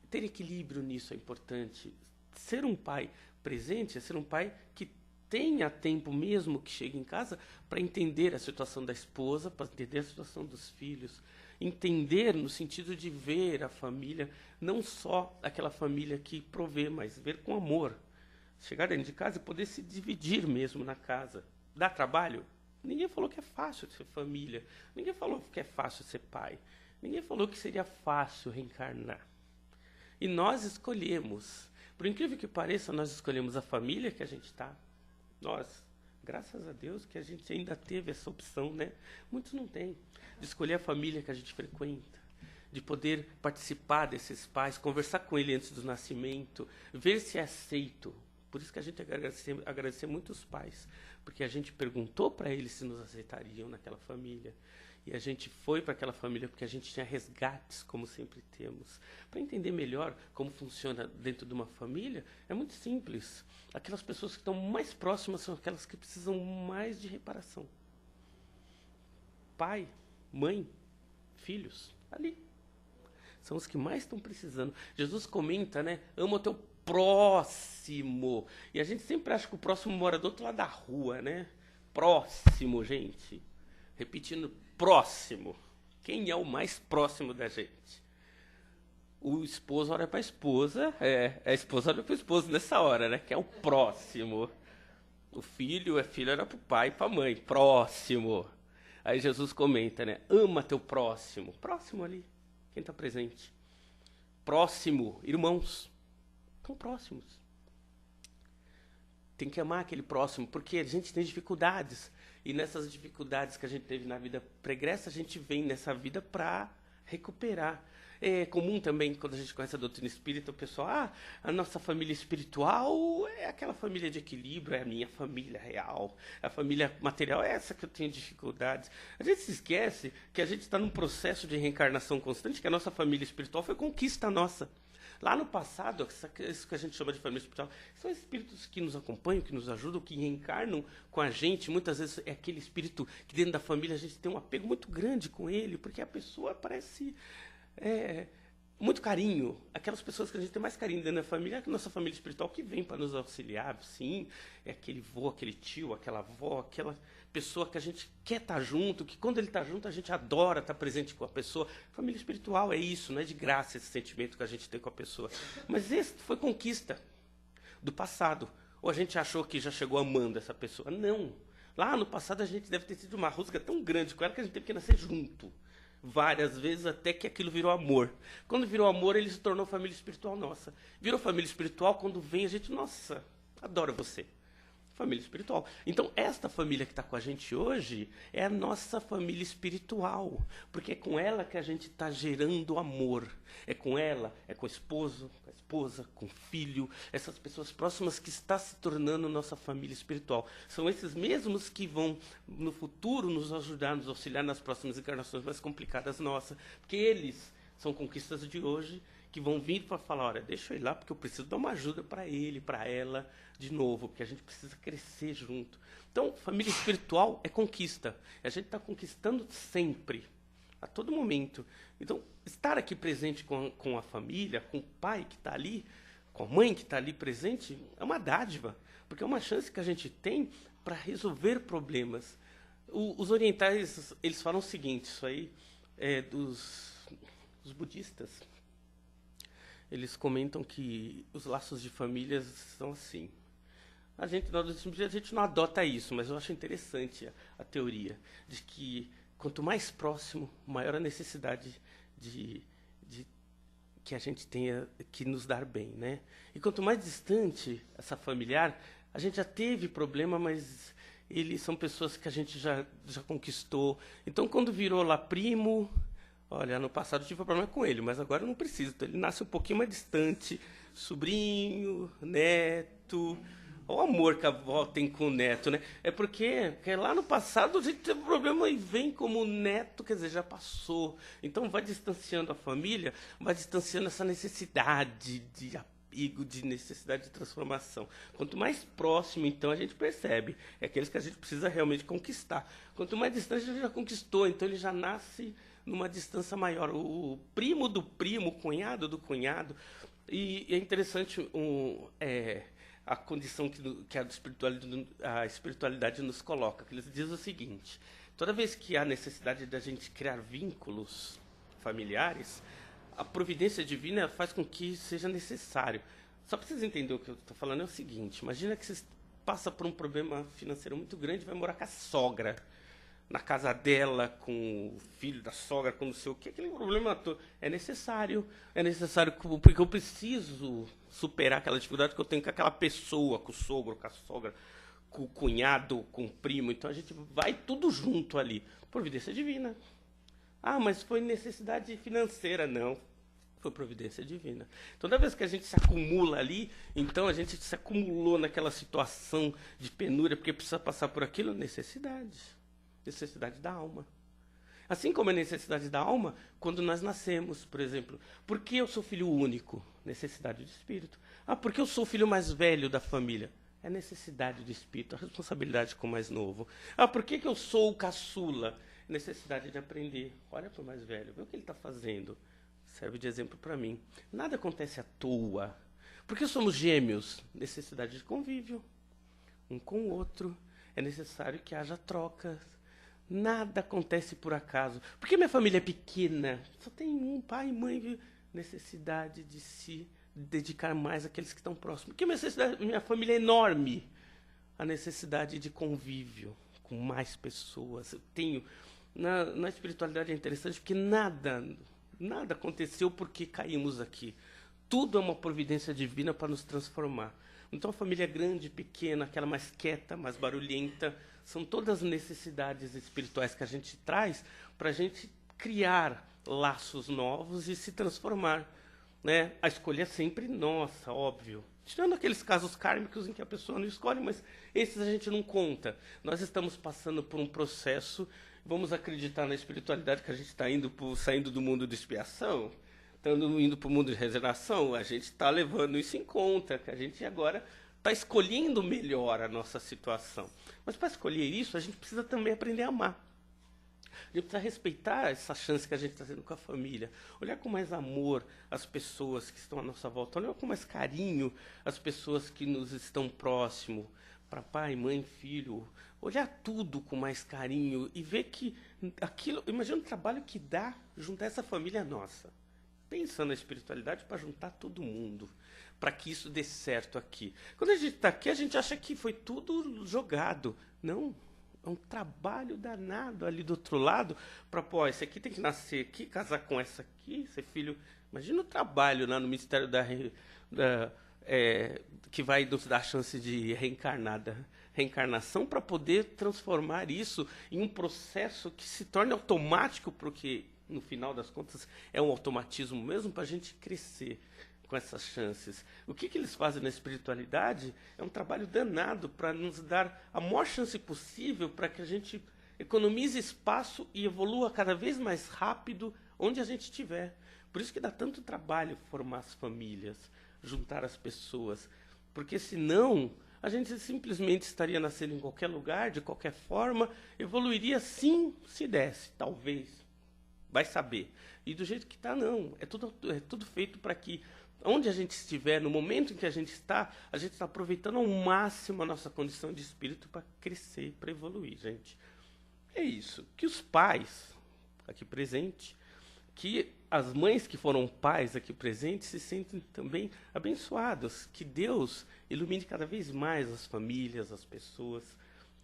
ter equilíbrio nisso é importante. Ser um pai presente é ser um pai que tenha tempo, mesmo que chegue em casa, para entender a situação da esposa, para entender a situação dos filhos. Entender no sentido de ver a família, não só aquela família que provê, mas ver com amor. Chegar dentro de casa e poder se dividir mesmo na casa. Dá trabalho? Ninguém falou que é fácil ser família. Ninguém falou que é fácil ser pai. Ninguém falou que seria fácil reencarnar. E nós escolhemos. Por incrível que pareça, nós escolhemos a família que a gente está. Nós, graças a Deus, que a gente ainda teve essa opção, né? Muitos não têm. De escolher a família que a gente frequenta. De poder participar desses pais, conversar com ele antes do nascimento, ver se é aceito. Por isso que a gente agradecer muito os pais. Porque a gente perguntou para eles se nos aceitariam naquela família. E a gente foi para aquela família porque a gente tinha resgates, como sempre temos. Para entender melhor como funciona dentro de uma família, é muito simples. Aquelas pessoas que estão mais próximas são aquelas que precisam mais de reparação. Pai, mãe, filhos, ali. São os que mais estão precisando. Jesus comenta, né? Ama o teu próximo. E a gente sempre acha que o próximo mora do outro lado da rua, né? Próximo, gente. Repetindo, próximo. Quem é o mais próximo da gente? O esposo olha para a esposa, a esposa olha para o esposo nessa hora, né? Que é o próximo. O filho olha para o pai e para a mãe, próximo. Aí Jesus comenta, né? Ama teu próximo. Próximo ali, quem está presente. Próximo, irmãos. Tão próximos. Tem que amar aquele próximo, porque a gente tem dificuldades. E nessas dificuldades que a gente teve na vida pregressa, a gente vem nessa vida para recuperar. É comum também, quando a gente conhece a doutrina espírita, o pessoal, a nossa família espiritual é aquela família de equilíbrio, é a minha família real. A família material é essa que eu tenho dificuldades. A gente se esquece que a gente está num processo de reencarnação constante, que a nossa família espiritual foi conquista nossa. Lá no passado, isso que a gente chama de família espiritual, são espíritos que nos acompanham, que nos ajudam, que reencarnam com a gente. Muitas vezes é aquele espírito que dentro da família a gente tem um apego muito grande com ele, porque a pessoa parece... muito carinho. Aquelas pessoas que a gente tem mais carinho dentro da família, a nossa família espiritual que vem para nos auxiliar, sim, é aquele vô, aquele tio, aquela avó, aquela pessoa que a gente quer estar junto, que quando ele está junto a gente adora estar presente com a pessoa. Família espiritual é isso, não é de graça esse sentimento que a gente tem com a pessoa. Mas esse foi conquista do passado. Ou a gente achou que já chegou amando essa pessoa. Não. Lá no passado a gente deve ter sido uma rusga tão grande com ela que a gente teve que nascer junto. Várias vezes, até que aquilo virou amor. Quando virou amor, ele se tornou família espiritual nossa. Virou família espiritual, quando vem a gente, nossa, adoro você. Família espiritual. Então, esta família que está com a gente hoje é a nossa família espiritual. Porque é com ela que a gente está gerando amor. É com ela, é com o esposo, com a esposa, com o filho. Essas pessoas próximas que está se tornando nossa família espiritual. São esses mesmos que vão, no futuro, nos ajudar, nos auxiliar nas próximas encarnações mais complicadas nossas. Porque eles são conquistas de hoje que vão vir para falar, olha, deixa eu ir lá porque eu preciso dar uma ajuda para ele, para ela, de novo, porque a gente precisa crescer junto. Então, família espiritual é conquista. A gente está conquistando sempre, a todo momento. Então, estar aqui presente com a família, com o pai que está ali, com a mãe que está ali presente, é uma dádiva, porque é uma chance que a gente tem para resolver problemas. Os orientais, eles falam o seguinte, isso aí é dos budistas. Eles comentam que os laços de famílias são assim. A gente não adota isso, mas eu acho interessante a teoria de que quanto mais próximo, maior a necessidade de que a gente tenha que nos dar bem, né? E quanto mais distante essa familiar, a gente já teve problema, mas eles são pessoas que a gente já conquistou. Então, quando virou lá primo, olha, no passado eu tive problema com ele, mas agora eu não preciso. Então, ele nasce um pouquinho mais distante, sobrinho, neto. Olha o amor que a avó tem com o neto, né? É porque lá no passado a gente teve problema e vem como neto, quer dizer, já passou. Então vai distanciando a família, vai distanciando essa necessidade de apego, de necessidade de transformação. Quanto mais próximo, então, a gente percebe. É aqueles que a gente precisa realmente conquistar. Quanto mais distante, a gente já conquistou. Então ele já nasce numa distância maior. O primo do primo, o cunhado do cunhado. E é interessante a condição que a espiritualidade nos coloca. Que eles dizem o seguinte: toda vez que há necessidade da gente criar vínculos familiares, a providência divina faz com que seja necessário. Só para vocês entenderem o que eu estou falando é o seguinte: imagina que você passa por um problema financeiro muito grande e vai morar com a sogra, na casa dela, com o filho da sogra, com não sei o que, aquele problema todo. É necessário porque eu preciso superar aquela dificuldade que eu tenho com aquela pessoa, com o sogro, com a sogra, com o cunhado, com o primo. Então a gente vai tudo junto ali. Providência divina. Ah, mas foi necessidade financeira. Não, foi providência divina. Toda vez que a gente se acumula ali, então a gente se acumulou naquela situação de penúria, porque precisa passar por aquilo, necessidade da alma. Assim como a necessidade da alma, quando nós nascemos, por exemplo. Por que eu sou filho único? Necessidade de espírito. Ah, por que eu sou o filho mais velho da família? É necessidade de espírito, a responsabilidade com o mais novo. Ah, por que eu sou o caçula? Necessidade de aprender. Olha para o mais velho, vê o que ele está fazendo. Serve de exemplo para mim. Nada acontece à toa. Por que somos gêmeos? Necessidade de convívio. Um com o outro. É necessário que haja trocas. Nada acontece por acaso. Por que minha família é pequena? Só tem um pai e mãe. Viu? Necessidade de se dedicar mais àqueles que estão próximos. Por que minha família é enorme? A necessidade de convívio com mais pessoas. Eu tenho na espiritualidade é interessante porque nada aconteceu porque caímos aqui. Tudo é uma providência divina para nos transformar. Então, a família grande, pequena, aquela mais quieta, mais barulhenta, são todas necessidades espirituais que a gente traz para a gente criar laços novos e se transformar, né? A escolha é sempre nossa, óbvio. Tirando aqueles casos kármicos em que a pessoa não escolhe, mas esses a gente não conta. Nós estamos passando por um processo, vamos acreditar na espiritualidade que a gente está saindo do mundo de expiação, indo para o mundo de regeneração, a gente está levando isso em conta, que a gente agora está escolhendo melhor a nossa situação. Mas para escolher isso, a gente precisa também aprender a amar. A gente precisa respeitar essa chance que a gente está tendo com a família. Olhar com mais amor as pessoas que estão à nossa volta. Olhar com mais carinho as pessoas que nos estão próximo. Para pai, mãe, filho. Olhar tudo com mais carinho e ver que aquilo... Imagina o trabalho que dá juntar essa família nossa. Pensa na espiritualidade para juntar todo mundo, para que isso dê certo aqui. Quando a gente está aqui, a gente acha que foi tudo jogado. Não, é um trabalho danado ali do outro lado, para, pô, esse aqui tem que nascer aqui, casar com essa aqui, ser filho... Imagina o trabalho lá no Ministério que vai nos dar a chance de reencarnação para poder transformar isso em um processo que se torne automático, porque... no final das contas, é um automatismo mesmo para a gente crescer com essas chances. O que eles fazem na espiritualidade é um trabalho danado para nos dar a maior chance possível para que a gente economize espaço e evolua cada vez mais rápido onde a gente estiver. Por isso que dá tanto trabalho formar as famílias, juntar as pessoas, porque senão a gente simplesmente estaria nascendo em qualquer lugar, de qualquer forma, evoluiria sim, se desse, talvez. Vai saber. E do jeito que está, não. É tudo feito para que, onde a gente estiver, no momento em que a gente está aproveitando ao máximo a nossa condição de espírito para crescer, para evoluir, gente. É isso. Que os pais aqui presentes, que as mães que foram pais aqui presentes se sentem também abençoados. Que Deus ilumine cada vez mais as famílias, as pessoas,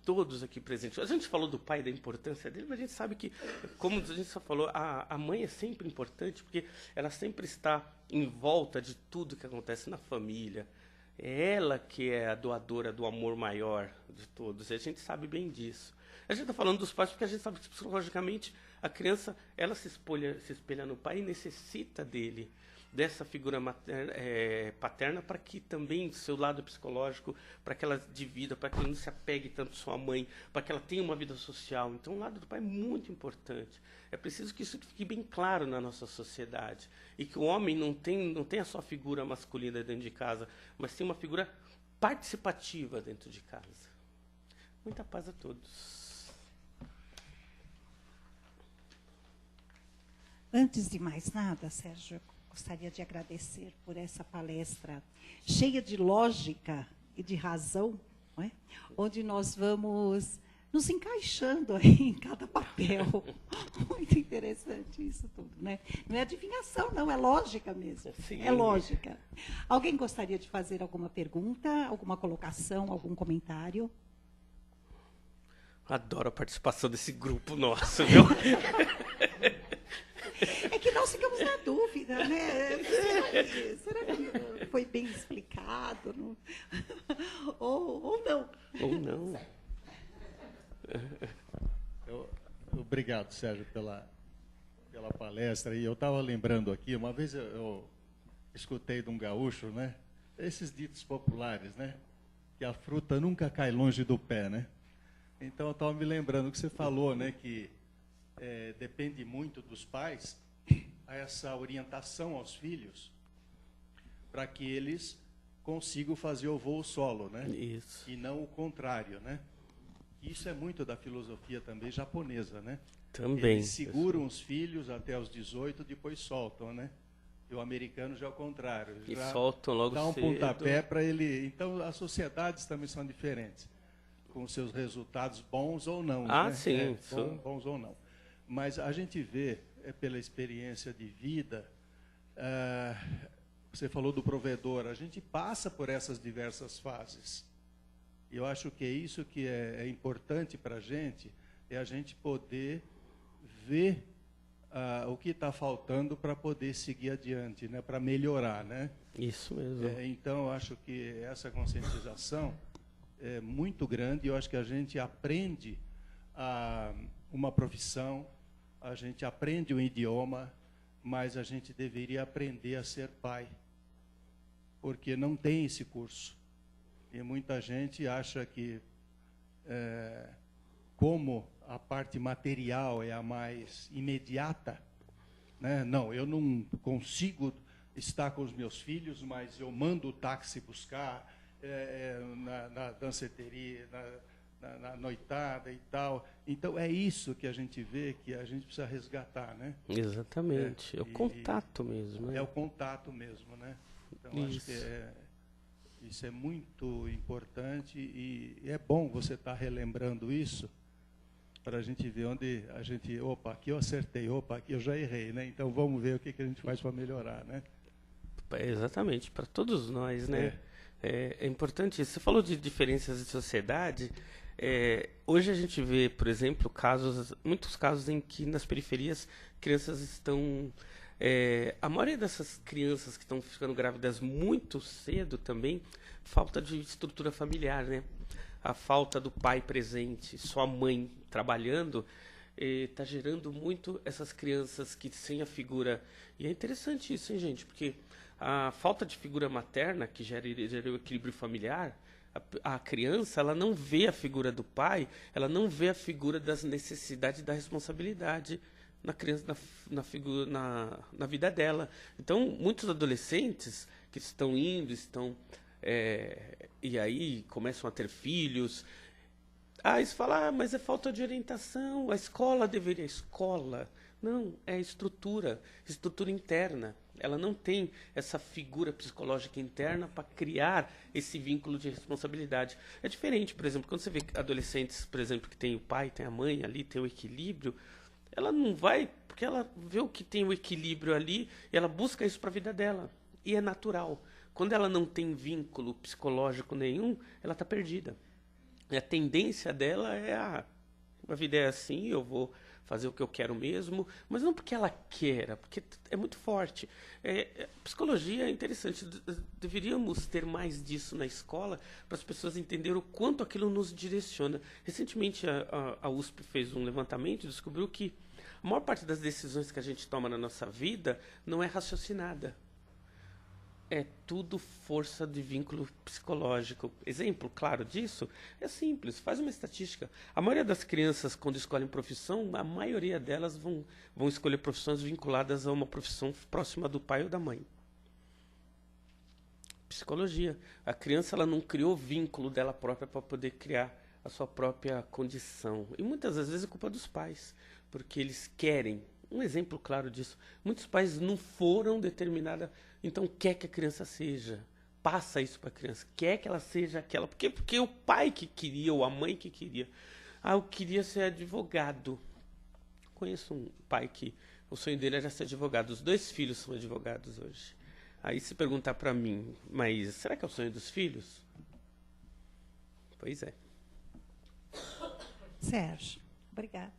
todos aqui presentes. A gente falou do pai, da importância dele, mas a gente sabe que, como a gente só falou, a mãe é sempre importante, porque ela sempre está em volta de tudo que acontece na família. É ela que é a doadora do amor maior de todos, e a gente sabe bem disso. A gente está falando dos pais porque a gente sabe que, psicologicamente, a criança ela se espelha no pai e necessita dele, dessa figura paterna, para que também seu lado psicológico, para que ela divida, para que ela não se apegue tanto à sua mãe, para que ela tenha uma vida social. Então, o lado do pai é muito importante. É preciso que isso fique bem claro na nossa sociedade. E que o homem não tem a sua figura masculina dentro de casa, mas tem uma figura participativa dentro de casa. Muita paz a todos. Antes de mais nada, Sérgio, gostaria de agradecer por essa palestra cheia de lógica e de razão, não é? Onde nós vamos nos encaixando aí em cada papel. Muito interessante isso tudo, né? Não é adivinhação, não, é lógica mesmo. Sim. É lógica. Alguém gostaria de fazer alguma pergunta, alguma colocação, algum comentário? Adoro a participação desse grupo nosso, viu? É que nós ficamos na dúvida, né? Será que foi bem explicado? Não? Ou não? Ou não. Obrigado, Sérgio, pela palestra. E eu estava lembrando aqui, uma vez eu escutei de um gaúcho, né? Esses ditos populares, né? Que a fruta nunca cai longe do pé, né? Então, eu estava me lembrando que você falou, né? Que depende muito dos pais essa orientação aos filhos para que eles consigam fazer o voo solo, né? Isso. E não o contrário, né? Isso é muito da filosofia também japonesa, né? Também. Eles seguram os filhos até os 18, depois soltam, né? E o americano já é o contrário. E soltam logo cedo. Dá um pontapé para ele... Então, as sociedades também são diferentes, com seus resultados bons ou não. Ah, né? sim. Bons ou não. Mas a gente vê, pela experiência de vida, você falou do provedor, a gente passa por essas diversas fases. Eu acho que é isso que é importante para a gente, é a gente poder ver o que está faltando para poder seguir adiante, né? Para melhorar, né? Isso mesmo. Então, eu acho que essa conscientização é muito grande. Eu acho que a gente aprende uma profissão, a gente aprende um idioma, mas a gente deveria aprender a ser pai, porque não tem esse curso. E muita gente acha que, como a parte material é a mais imediata, né? Não, eu não consigo estar com os meus filhos, mas eu mando o táxi buscar na danceteria, na noitada e tal. Então, é isso que a gente vê que a gente precisa resgatar, né? Exatamente. É o contato mesmo, né? É o contato mesmo, né? Então, acho que isso é muito importante e é bom você estar relembrando isso para a gente ver onde a gente... Opa, aqui eu acertei, opa, aqui eu já errei, né? Então, vamos ver o que a gente faz para melhorar, né? Exatamente, para todos nós, né? É importante isso. Você falou de diferenças de sociedade. Hoje a gente vê, por exemplo, muitos casos em que nas periferias crianças estão... a maioria dessas crianças que estão ficando grávidas muito cedo também, falta de estrutura familiar, né? A falta do pai presente, só a mãe trabalhando, está gerando muito essas crianças que sem a figura... E é interessante isso, hein, gente? Porque a falta de figura materna, que gera o equilíbrio familiar, a criança, ela não vê a figura do pai, ela não vê a figura das necessidades e da responsabilidade na criança, na vida dela. Então, muitos adolescentes que estão e aí começam a ter filhos, aí você fala, mas é falta de orientação, a escola deveria... Escola, não, é estrutura interna. Ela não tem essa figura psicológica interna para criar esse vínculo de responsabilidade. É diferente, por exemplo, quando você vê adolescentes, por exemplo, que tem o pai, tem a mãe ali, tem o equilíbrio, ela não vai, porque ela vê o que tem o equilíbrio ali, e ela busca isso para a vida dela. E é natural. Quando ela não tem vínculo psicológico nenhum, ela está perdida. E a tendência dela a vida é assim, eu vou fazer o que eu quero mesmo, mas não porque ela queira, porque é muito forte. Psicologia é interessante, deveríamos ter mais disso na escola para as pessoas entenderem o quanto aquilo nos direciona. Recentemente a USP fez um levantamento e descobriu que a maior parte das decisões que a gente toma na nossa vida não é raciocinada. É tudo força de vínculo psicológico. Exemplo claro disso é simples, faz uma estatística. A maioria das crianças, quando escolhem profissão, a maioria delas vão escolher profissões vinculadas a uma profissão próxima do pai ou da mãe. Psicologia. A criança ela não criou vínculo dela própria para poder criar a sua própria condição. E muitas das vezes é culpa dos pais, porque eles querem. Um exemplo claro disso. Muitos pais não foram determinados... Então, quer que a criança seja. Passa isso para a criança. Quer que ela seja aquela. Porque o pai que queria, ou a mãe que queria. Eu queria ser advogado. Conheço um pai que o sonho dele era ser advogado. Os 2 filhos são advogados hoje. Aí se perguntar para mim, mas será que é o sonho dos filhos? Pois é. Sérgio, obrigada.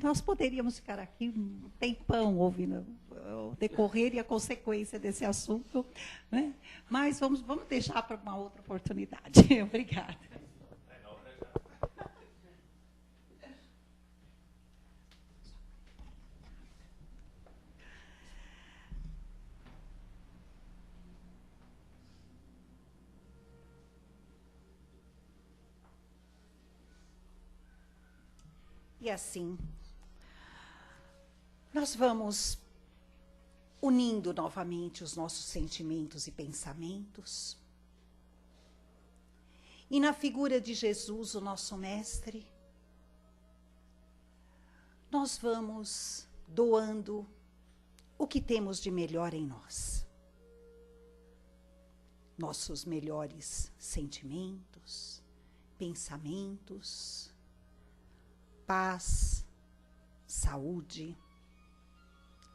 Nós poderíamos ficar aqui um tempão ouvindo o decorrer e a consequência desse assunto, né? Mas vamos deixar para uma outra oportunidade. Obrigada. E assim, nós vamos unindo novamente os nossos sentimentos e pensamentos. E na figura de Jesus, o nosso mestre, nós vamos doando o que temos de melhor em nós. Nossos melhores sentimentos, pensamentos, paz, saúde,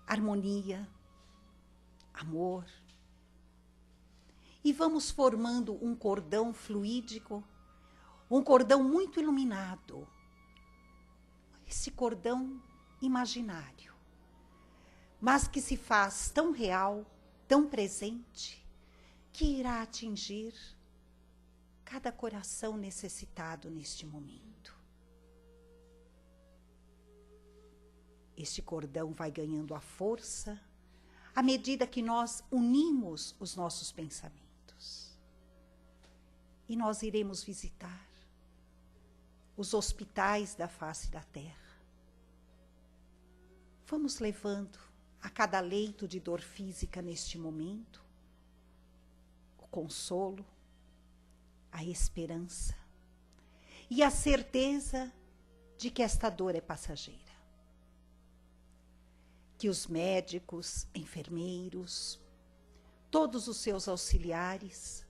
harmonia, amor. E vamos formando um cordão fluídico, um cordão muito iluminado. Esse cordão imaginário, mas que se faz tão real, tão presente, que irá atingir cada coração necessitado neste momento. Este cordão vai ganhando a força à medida que nós unimos os nossos pensamentos. E nós iremos visitar os hospitais da face da terra. Vamos levando a cada leito de dor física neste momento o consolo, a esperança e a certeza de que esta dor é passageira. Que os médicos, enfermeiros, todos os seus auxiliares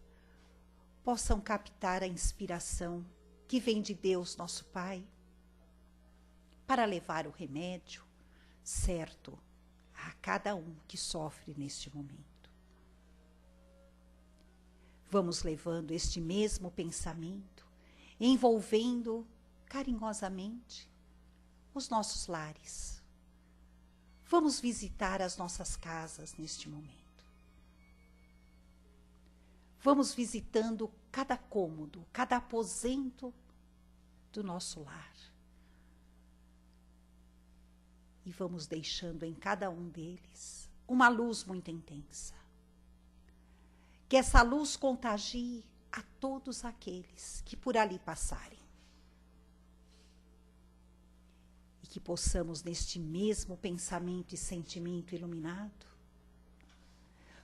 possam captar a inspiração que vem de Deus, nosso Pai, para levar o remédio certo a cada um que sofre neste momento. Vamos levando este mesmo pensamento, envolvendo carinhosamente os nossos lares. Vamos visitar as nossas casas neste momento. Vamos visitando cada cômodo, cada aposento do nosso lar. E vamos deixando em cada um deles uma luz muito intensa. Que essa luz contagie a todos aqueles que por ali passarem. E que possamos, neste mesmo pensamento e sentimento iluminado,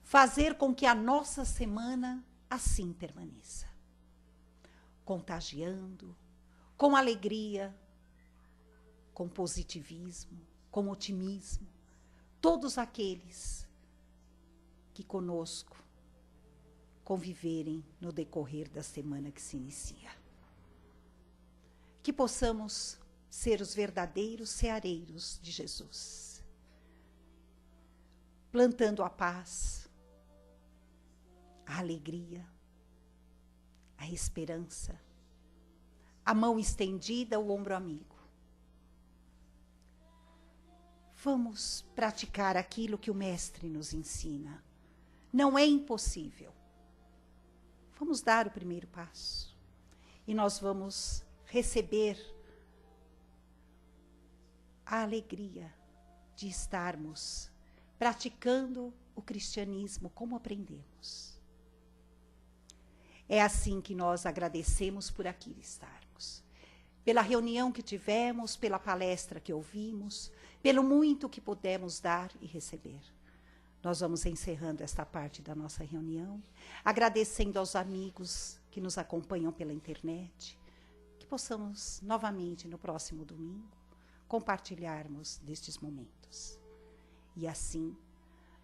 fazer com que a nossa semana assim permaneça. Contagiando, com alegria, com positivismo, com otimismo, todos aqueles que conosco conviverem no decorrer da semana que se inicia. Que possamos ser os verdadeiros ceareiros de Jesus, plantando a paz, a alegria, a esperança, a mão estendida, o ombro amigo. Vamos praticar aquilo que o Mestre nos ensina. Não é impossível. Vamos dar o primeiro passo. E nós vamos receber a alegria de estarmos praticando o cristianismo como aprendemos. É assim que nós agradecemos por aqui estarmos. Pela reunião que tivemos, pela palestra que ouvimos, pelo muito que pudemos dar e receber. Nós vamos encerrando esta parte da nossa reunião, agradecendo aos amigos que nos acompanham pela internet, que possamos novamente no próximo domingo compartilharmos destes momentos. E assim,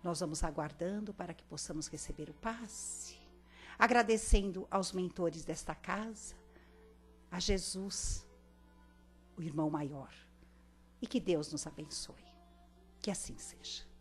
nós vamos aguardando para que possamos receber o passe, agradecendo aos mentores desta casa, a Jesus, o irmão maior, e que Deus nos abençoe. Que assim seja.